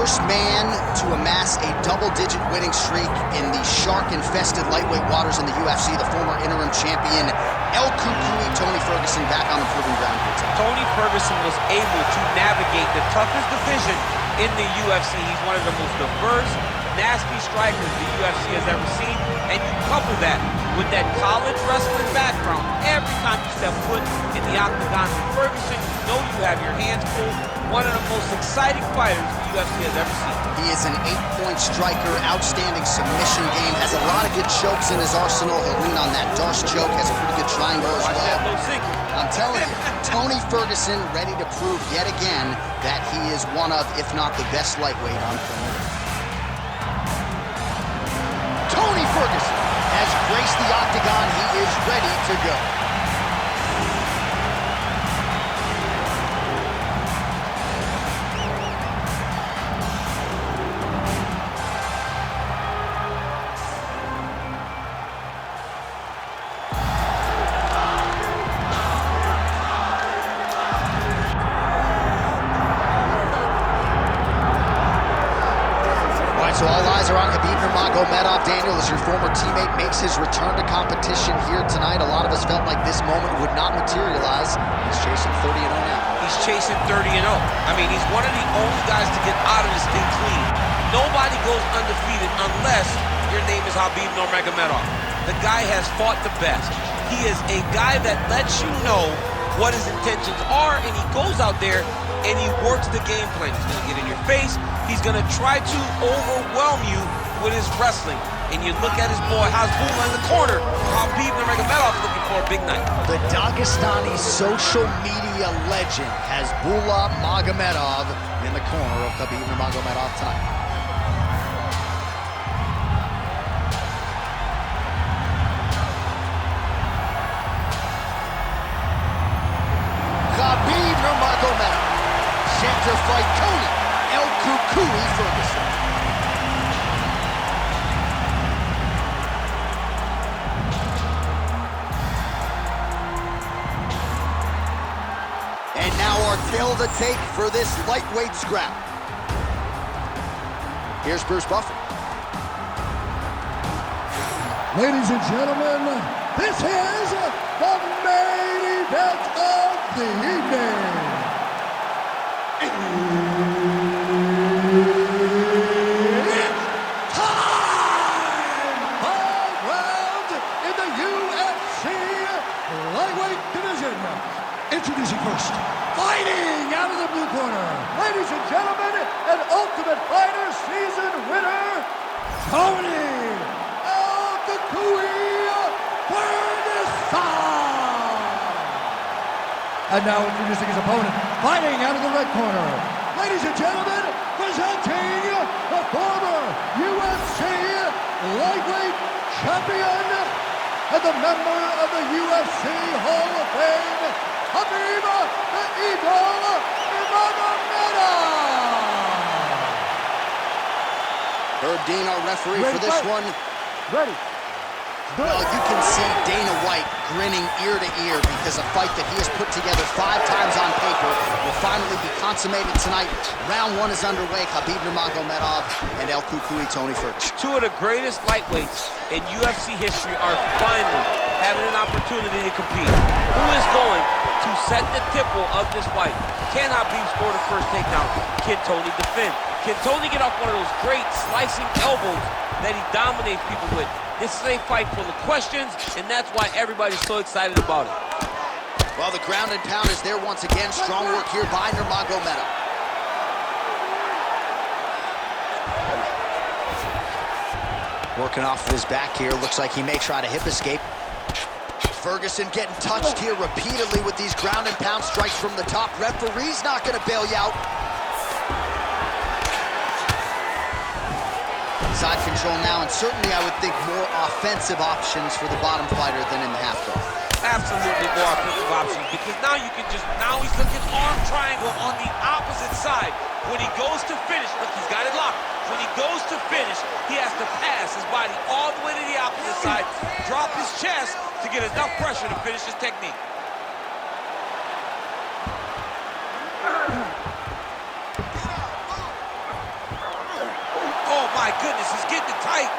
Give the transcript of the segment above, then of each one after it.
first man to amass a double-digit winning streak in the shark-infested lightweight waters in the UFC, the former interim champion, El Cucuy, Tony Ferguson, back on the proving ground here tonight. Tony Ferguson was able to navigate the toughest division in the UFC. He's one of the most diverse, nasty strikers the UFC has ever seen, and you couple that with that college wrestling background. Every time you step foot in the octagon with Ferguson, you know you have your hands full. One of the most exciting fighters the UFC has ever seen. He is an 8-point striker, outstanding submission game, has a lot of good chokes in his arsenal. He'll lean on that Darce choke, has a pretty good triangle as well. No secret. I'm telling you, Tony Ferguson ready to prove yet again that he is one of, if not the best lightweight on planet Earth. Tony Ferguson has graced the octagon. He is ready to go. So all eyes are on Khabib Nurmagomedov. Daniel, as your former teammate makes his return to competition here tonight, a lot of us felt like this moment would not materialize. He's chasing 30-0 now. He's chasing 30-0. I mean, he's one of the only guys to get out of this thing clean. Nobody goes undefeated unless your name is Khabib Nurmagomedov. The guy has fought the best. He is a guy that lets you know what his intentions are, and he goes out there and he works the game plan. He's gonna get in your face. He's gonna try to overwhelm you with his wrestling. And you look at his boy Hasbulla in the corner. Khabib Nurmagomedov looking for a big night. The Dagestani social media legend Hasbulla Magomedov in the corner of Khabib Nurmagomedov tonight. Khabib Nurmagomedov set to fight Tony El Cucuy Ferguson. And now our tale of the tape for this lightweight scrap. Here's Bruce Buffer. Ladies and gentlemen, this is the main event of the evening. It's time! 5 rounds in the UFC lightweight division. Introducing first, fighting out of the blue corner, ladies and gentlemen, an Ultimate Fighter season winner, Tony El Cucuy Ferguson. And now introducing his opponent, fighting out of the red corner, ladies and gentlemen, presenting the former UFC lightweight champion and the member of the UFC Hall of Fame, Khabib the Eagle Nurmagomedov. Herb Dean, our referee for this one. Ready. Well, you can see Dana White grinning ear to ear because a fight that he has put together 5 times on paper will finally be consummated tonight. Round 1 is underway. Khabib Nurmagomedov and El Cucuy Tony Ferguson. 2 of the greatest lightweights in UFC history are finally having an opportunity to compete. Who is going to set the tempo of this fight? Can Khabib score the first takedown? Can Tony defend? Can Tony get off one of those great slicing elbows that he dominates people with? This is a fight full of questions, and that's why everybody's so excited about it. Well, the ground and pound is there once again. Strong work here by Nurmagomedov. Working off of his back here. Looks like he may try to hip escape. Ferguson getting touched here repeatedly with these ground and pound strikes from the top. Referee's not going to bail you out. Side control now, and certainly I would think more offensive options for the bottom fighter than in the half guard. Absolutely more offensive options, because now you can just, now he's looking arm triangle on the opposite side. When he goes to finish, look, he's got it locked. When he goes to finish, he has to pass his body all the way to the opposite side, drop his chest to get enough pressure to finish his technique. my goodness, he's getting it tight.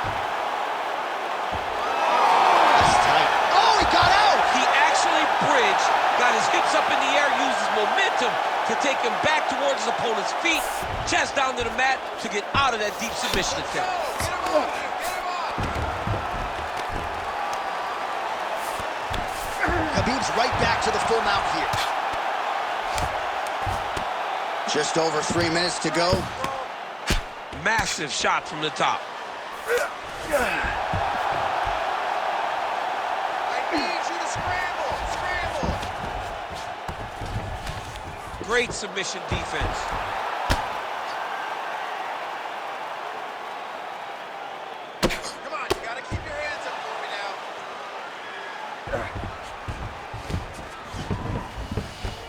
That's tight. Oh, he got out! He actually bridged, got his hips up in the air, used his momentum to take him back towards his opponent's feet, chest down to the mat to get out of that deep submission attempt. Khabib's right back to the full mount here. Just over 3 minutes to go. Massive shot from the top. I need you to scramble, scramble. Great submission defense. Come on, you gotta keep your hands up for me now.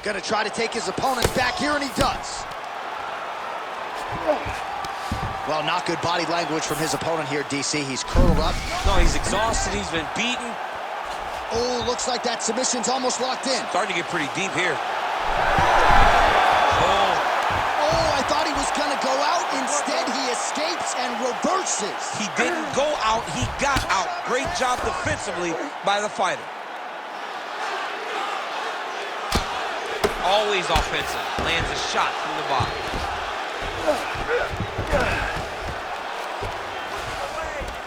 Gonna try to take his opponent back here, and he does. Well, not good body language from his opponent here, DC. He's curled up. No, he's exhausted. He's been beaten. Oh, looks like that submission's almost locked in. Starting to get pretty deep here. Oh, I thought he was gonna go out. Instead, he escapes and reverses. He didn't go out, he got out. Great job defensively by the fighter. Always offensive. Lands a shot from the bottom.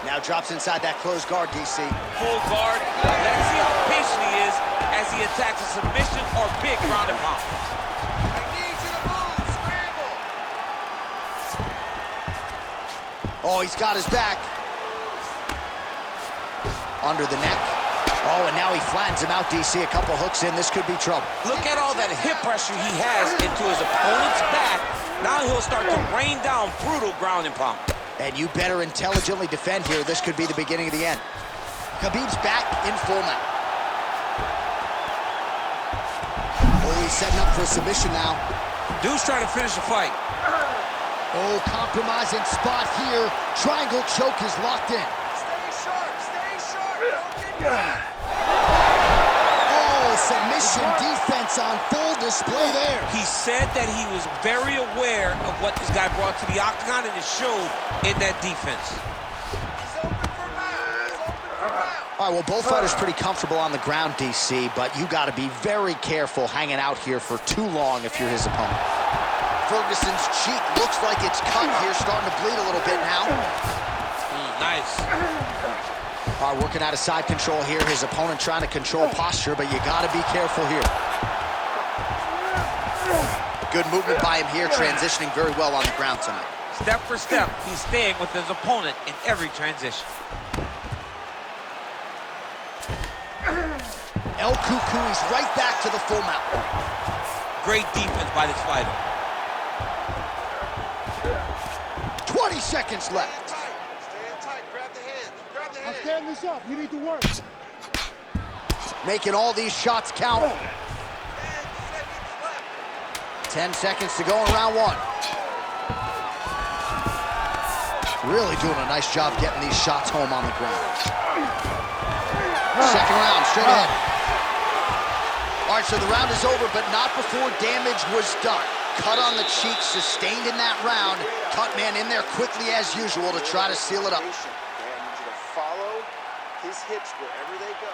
Now drops inside that closed guard, DC. Full guard. Let's see how patient he is as he attacks a submission or big ground and pound. I need you to move, scramble. Oh, he's got his back. Under the neck. Oh, and now he flattens him out, DC. A couple hooks in. This could be trouble. Look at all that hip pressure he has into his opponent's back. Now he'll start to rain down brutal ground and pound. And you better intelligently defend here. This could be the beginning of the end. Khabib's back in full mount. Oh, he's setting up for a submission now. Dude's trying to finish the fight. Oh, compromising spot here. Triangle choke is locked in. Stay sharp, don't get Oh, submission defense on full display there. He said that he was very aware of what this guy brought to the octagon, and it showed in that defense. He's open for round, he's open for round. All right, well, both fighters pretty comfortable on the ground, DC, but you got to be very careful hanging out here for too long if you're his opponent. Ferguson's cheek looks like it's cut here, starting to bleed a little bit now. Nice. All right, working out of side control here. His opponent trying to control posture, but you got to be careful here. Good movement by him here, transitioning very well on the ground tonight. Step for step, he's staying with his opponent in every transition. El Cucuy's right back to the full mount. Great defense by this fighter. 20 seconds left. Stay in tight, grab the hand, grab the hand. Stand this up. You need to work. Making all these shots count. 10 seconds left. 10 seconds to go in round one. Really doing a nice job getting these shots home on the ground. Second round, straight ahead. All right, so the round is over, but not before damage was done. Cut on the cheek, sustained in that round. Cut man in there quickly as usual to try to seal it up. I need you to follow his hips wherever they go.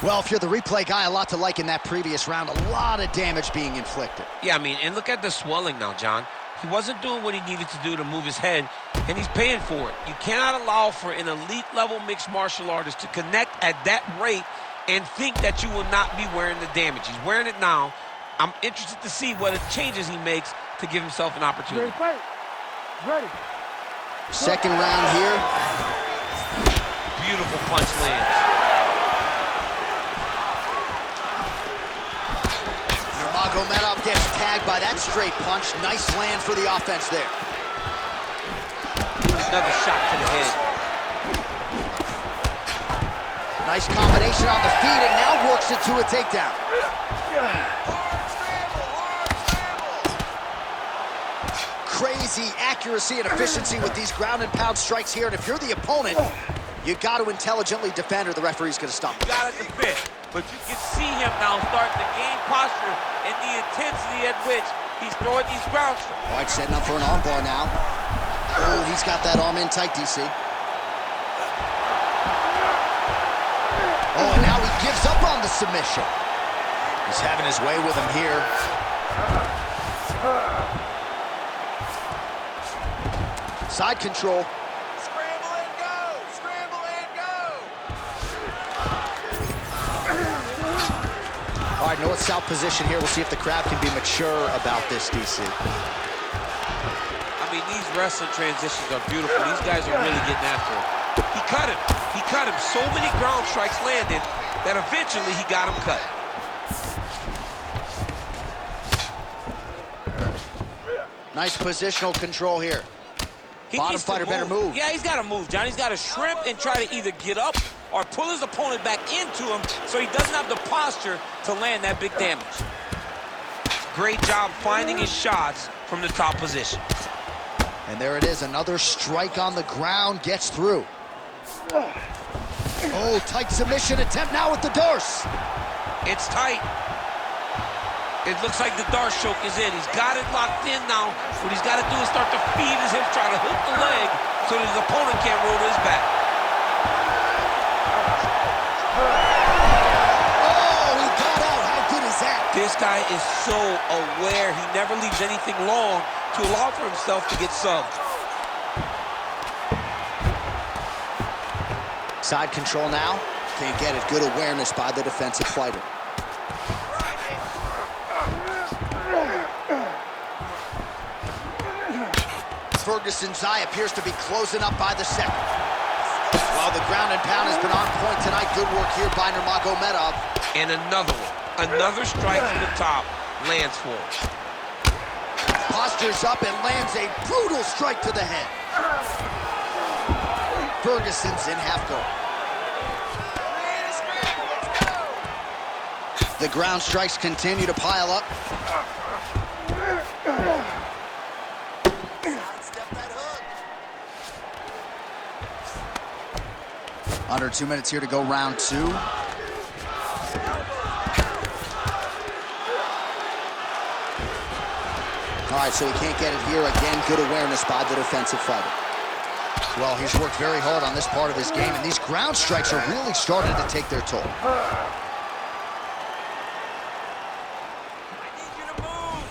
Well, if you're the replay guy, a lot to like in that previous round. A lot of damage being inflicted. Yeah, I mean, and look at the swelling now, John. He wasn't doing what he needed to do to move his head, and he's paying for it. You cannot allow for an elite-level mixed martial artist to connect at that rate and think that you will not be wearing the damage. He's wearing it now. I'm interested to see what changes he makes to give himself an opportunity. Ready. Second round here. Beautiful punch lands. Nurmagomedov gets tagged by that straight punch. Nice land for the offense there. Another shot to the head. Nice combination on the feet, and now works it to a takedown. Crazy accuracy and efficiency with these ground and pound strikes here, and if you're the opponent, you got to intelligently defend or the referee's going to stop. You got to defend, but you can see him now starting to gain posture and the intensity at which he's throwing these ground strikes. All right, setting up for an armbar now. Oh, he He's got that arm in tight, DC. Oh, and now he gives up on the submission. He's having his way with him here. Side control. Scramble and go! Scramble and go! All right, north-south position here. We'll see if the crowd can be mature about this, DC. I mean, these wrestling transitions are beautiful. These guys are really getting after him. He cut him. He cut him. So many ground strikes landed that eventually he got him cut. Nice positional control here. Bottom fighter better move. Yeah, he's got to move, John. He's got to shrimp and try to either get up or pull his opponent back into him so he doesn't have the posture to land that big damage. Great job finding his shots from the top position. And there it is, another strike on the ground, gets through. Oh, tight submission attempt now with the Darce. It's tight. It looks like the Darce choke is in. He's got it locked in now. What he's got to do is start to feed his hips, try to hook the leg so that his opponent can't roll to his back. Oh, he got out. How good is that? This guy is so aware. He never leaves anything long to allow for himself to get subbed. Side control now. Can't get it. Good awareness by the defensive fighter. Ferguson's eye appears to be closing up by the second. While the ground and pound has been on point tonight, good work here by Nurmagomedov. And another one. Another strike from the top lands for him. Postures up and lands a brutal strike to the head. Ferguson's in half guard. The ground strikes continue to pile up. Under 2 minutes here to go, round two. All right, so he can't get it here. Again, good awareness by the defensive fighter. Well, he's worked very hard on this part of his game, and these ground strikes are really starting to take their toll. I need you to move.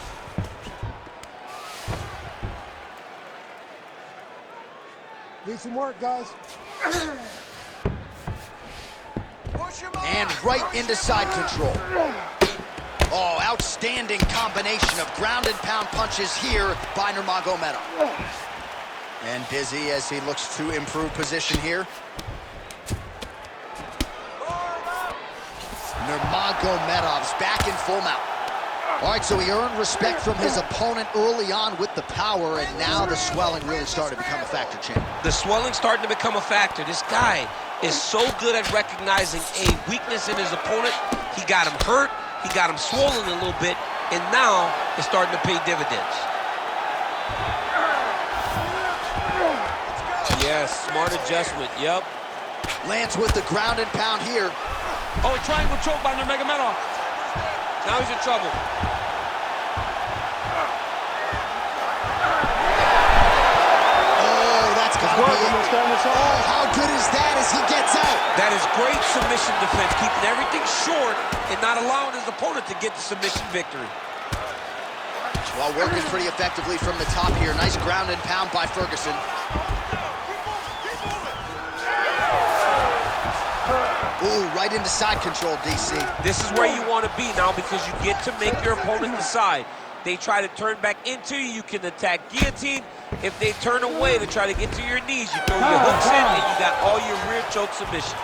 Need some work, guys. And right into side control. Oh, outstanding combination of ground and pound punches here by Nurmagomedov. And busy as he looks to improve position here. Nurmagomedov's back in full mount. All right, so he earned respect from his opponent early on with the power, and now the swelling really started to become a factor, champ. The swelling's starting to become a factor. This guy is so good at recognizing a weakness in his opponent. He got him hurt, he got him swollen a little bit, and now it's starting to pay dividends. Yes, smart adjustment, yep. Lands with the ground and pound here. Oh, a triangle choke by Nurmagomedov. Now he's in trouble. Oh, that's gotta be it. Oh, how good is that as he gets out? That is great submission defense, keeping everything short and not allowing his opponent to get the submission victory. Well, working pretty effectively from the top here. Nice ground and pound by Ferguson. Ooh, right into side control, DC. This is where you want to be now because you get to make your opponent decide. They try to turn back into you, you can attack guillotine. If they turn away to try to get to your knees, you throw your hooks in and you got all your rear choke submissions.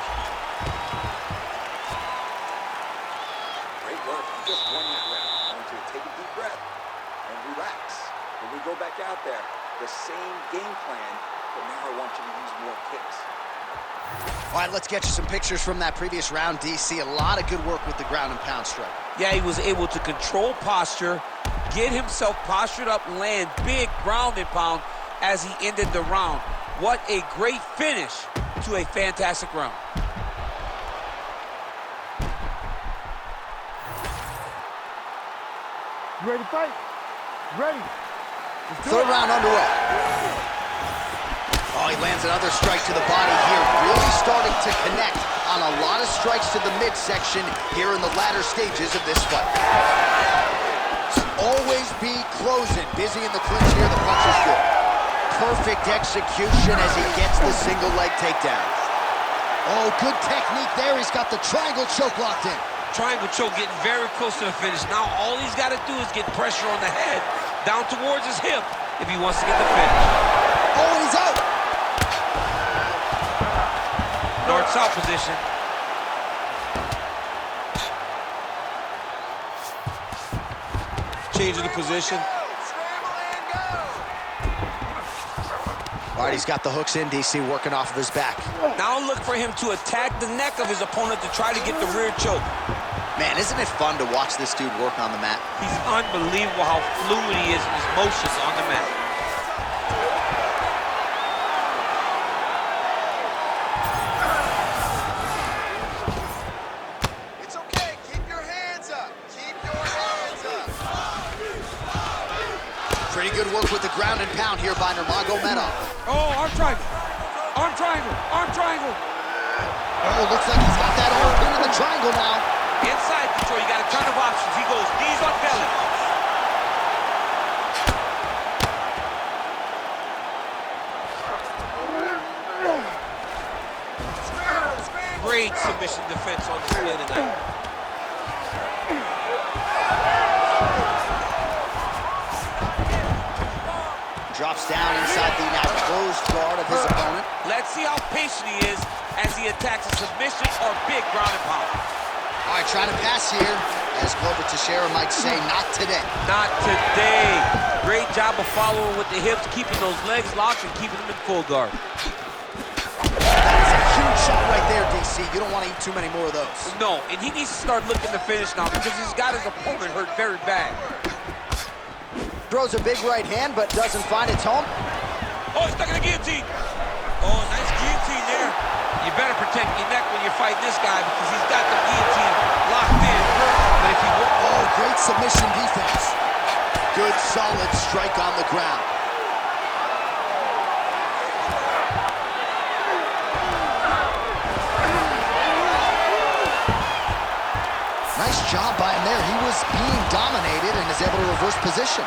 Great work. You just won that round. I want you to take a deep breath and relax. When we go back out there, the same game plan, but now I want you to use more kicks. All right, let's get you some pictures from that previous round, DC. A lot of good work with the ground and pound strike. Yeah, he was able to control posture, get himself postured up, land big ground and pound as he ended the round. What a great finish to a fantastic round. You ready to fight? Ready. Third round underway. Lands another strike to the body here. Really starting to connect on a lot of strikes to the midsection here in the latter stages of this fight. Always be closing. Busy in the clinch here. The punch is good. Perfect execution as he gets the single leg takedown. Oh, good technique there. He's got the triangle choke locked in. Triangle choke getting very close to the finish. Now all he's got to do is get pressure on the head, down towards his hip, if he wants to get the finish. Oh, and he's out. North-south position. Changing the position. All right, he's got the hooks in, DC, working off of his back. Now look for him to attack the neck of his opponent to try to get the rear choke. Man, isn't it fun to watch this dude work on the mat? He's unbelievable how fluid he is in his motions on the mat. It's okay. Keep your hands up. Keep your hands up. Pretty good work with the ground and pound here by Nurmagomedov. Oh, arm triangle. Arm triangle. Arm triangle. Oh, looks like he's got that arm pinned in the triangle now. Inside control, you got a ton of options. He goes knees on belly. Great submission defense on display tonight. Drops down inside the now closed guard of his opponent. Let's see how patient he is as he attacks a submission or big ground and pound. All right, trying to pass here. As Glover Teixeira might say, not today. Not today. Great job of following with the hips, keeping those legs locked and keeping them in full guard. That is a huge shot right there, DC. You don't want to eat too many more of those. No, and he needs to start looking to finish now because he's got his opponent hurt very bad. Throws a big right hand, but doesn't find its home. Oh, he's stuck in the guillotine. Oh, nice guillotine there. You better protect your neck when you're fighting this guy because he's got the guillotine locked in. But if he Oh, great submission defense. Good, solid strike on the ground. Nice job by him there. He was being dominated and is able to reverse position.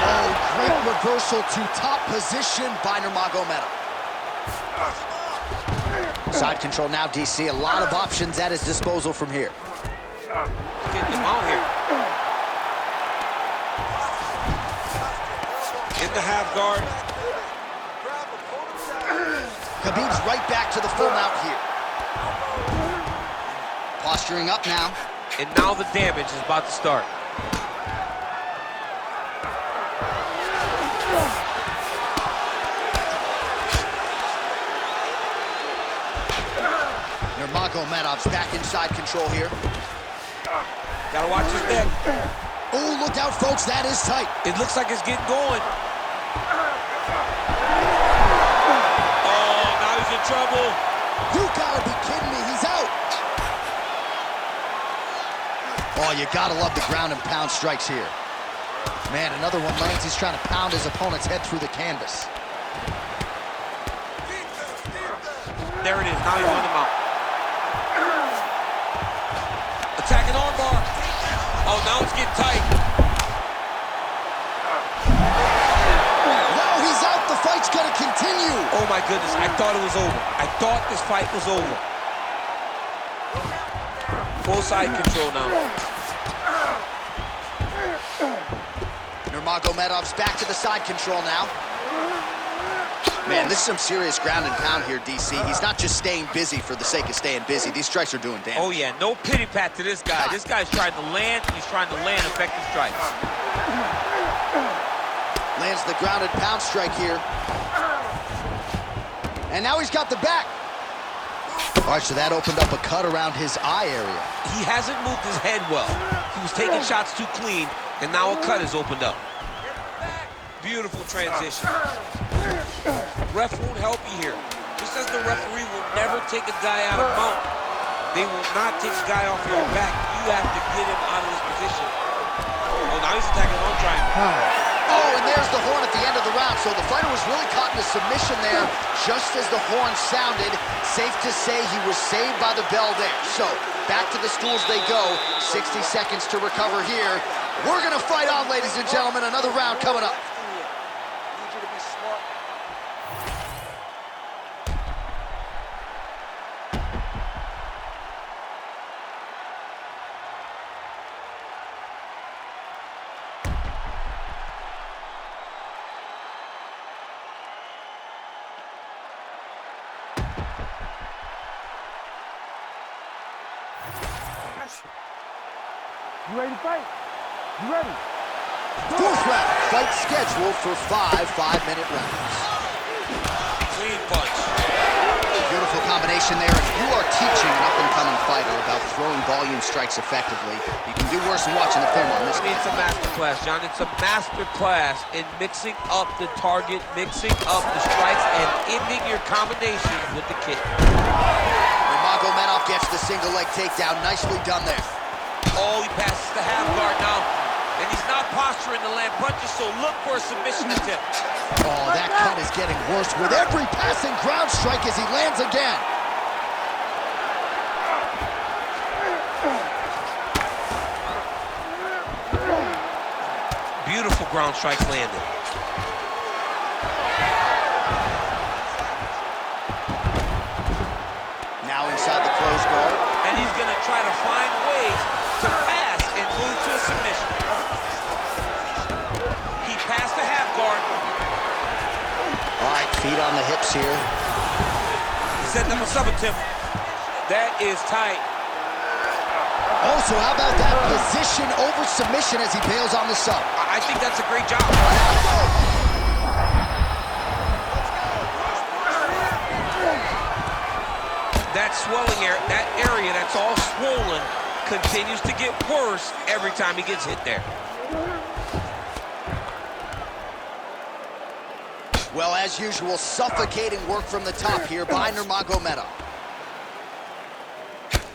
Oh, great reversal to top position by Nurmagomedov. Side control now, DC. A lot of options at his disposal from here. get him out here. In the half guard. Khabib's right back to the full mount here. Posturing up now. And now the damage is about to start. Nurmagomedov's back inside control here. Gotta watch his neck. Oh, look out, folks. That is tight. It looks like it's getting going. Oh, now he's in trouble. You gotta be kidding me. He's out. Oh, you gotta love the ground and pound strikes here. Man, another one lands. He's trying to pound his opponent's head through the canvas. There it is. Now he's on the mount. Attacking armbar. Oh, now it's getting tight. Now he's out. The fight's gonna continue. Oh, my goodness. I thought it was over. I thought this fight was over. Full side control now. Nurmagomedov's back to the side control now. Man, this is some serious ground and pound here, DC. He's not just staying busy for the sake of staying busy. These strikes are doing damage. Oh, yeah. No pity pat to this guy. This guy's trying to land. He's trying to land effective strikes. Lands the ground and pound strike here. And now he's got the back. All right, so that opened up a cut around his eye area. He hasn't moved his head well. He was taking shots too clean, and now a cut is opened up. Beautiful transition. Ref won't help you here. Just as the referee will never take a guy out of mount, they will not take a guy off your back. You have to get him out of this position. Oh, now he's attacking one triangle. Oh, and there's the horn at the end of the round. out. So the fighter was really caught in a submission there just as the horn sounded. Safe to say he was saved by the bell there. So back to the stools they go. 60 seconds to recover here. We're going to fight on, ladies and gentlemen. Another round coming up. Need you to be smart. You ready to fight? You ready? Fourth round. Fight scheduled for 5 5-minute rounds. Clean punch. Beautiful combination there. If you are teaching an up-and-coming fighter about throwing volume strikes effectively, you can do worse than watching the film on this. I mean, it's a master class, John. It's a master class in mixing up the target, mixing up the strikes, and ending your combination with the kick. Nurmagomedov gets the single leg takedown. Nicely done there. Oh, he passes the half guard now. And he's not posturing to land punches, so look for a submission attempt. Oh, that cut is getting worse with every passing ground strike as he lands again. Beautiful ground strikes landed. Now inside the closed guard. And he's going to try to find ways to pass and move to a submission. He passed the half guard. All right, feet on the hips here. He set up a sub attempt. That is tight. Oh, so how about that position over submission as he bails on the sub? I think that's a great job. That swelling area, that area that's all swollen, continues to get worse every time he gets hit there. Well, as usual, suffocating work from the top here by Nurmagomedov.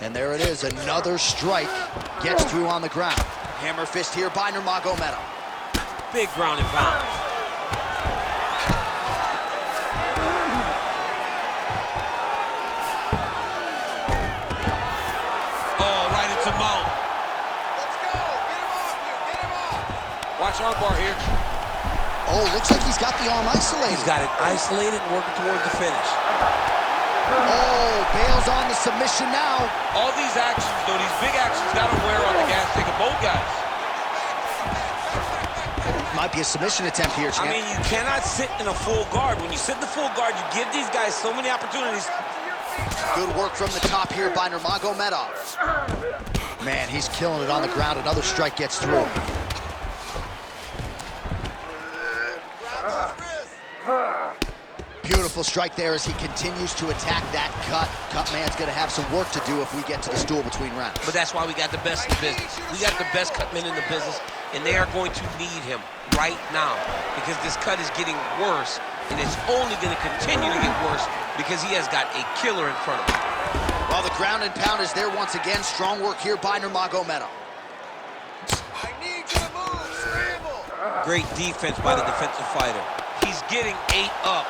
And there it is, another strike gets through on the ground. Hammer fist here by Nurmagomedov. Big ground and pound. Oh, right into mount. Let's go. Get him off you. Get him off. Watch armbar here. Oh, looks like he's got the arm isolated. He's got it isolated, working towards the finish. Oh, bails on the submission now. All these actions, though, these big actions, got to wear on the gas tank of both guys. Might be a submission attempt here, champ. I mean, you cannot sit in a full guard. When you sit in the full guard, you give these guys so many opportunities. Good work from the top here by Nurmagomedov. Man, he's killing it on the ground. Another strike gets through. Beautiful strike there as he continues to attack that cut. Cut man's going to have some work to do if we get to the stool between rounds. But that's why we got the best in the business. We got the best cut men in the business, and they are going to need him right now because this cut is getting worse, and it's only going to continue to get worse because he has got a killer in front of him. Well, the ground and pound is there once again. Strong work here by Nurmagomedov. I need you to move. Scramble. Great defense by the defensive fighter. He's getting 8 up.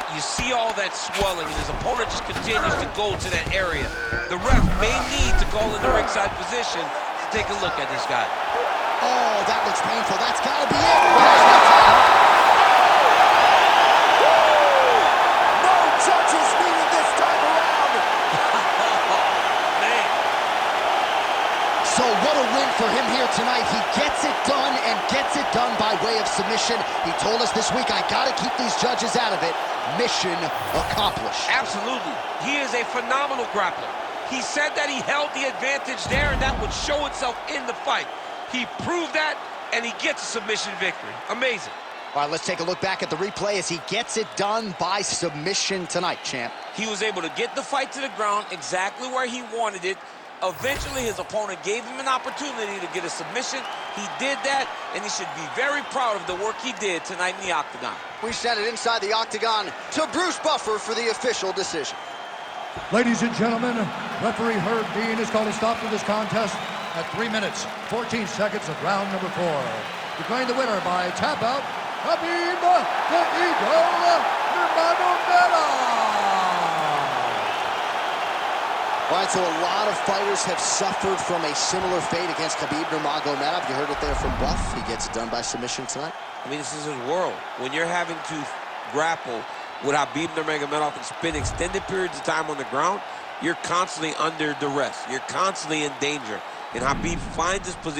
You see all that swelling, and his opponent just continues to go to that area. The ref may need to call in the ringside position to take a look at this guy. Oh, that looks painful. That's got to be it. There's the tap. No judges needed this time around. Man. So what a win for him here tonight. He gets it done and gets it done by way of submission. He told us this week, I got to keep these judges out of it. Mission accomplished. Absolutely. He is a phenomenal grappler. He said that he held the advantage there, and that would show itself in the fight. He proved that, and he gets a submission victory. Amazing. All right, let's take a look back at the replay as he gets it done by submission tonight, champ. He was able to get the fight to the ground exactly where he wanted it. Eventually, his opponent gave him an opportunity to get a submission. He did that, and he should be very proud of the work he did tonight in the octagon. We send it inside the octagon to Bruce Buffer for the official decision. Ladies and gentlemen, referee Herb Dean has called a stop to this contest at 3 minutes, 14 seconds of round number 4. Declaring the winner by tap out, Khabib, the Eagle, Nurmagomedov. All right, so a lot of fighters have suffered from a similar fate against Khabib Nurmagomedov. You heard it there from Buff. He gets it done by submission tonight. I mean, this is his world. When you're having to grapple with Khabib Nurmagomedov and spend extended periods of time on the ground, you're constantly under duress. You're constantly in danger. And Khabib finds his position.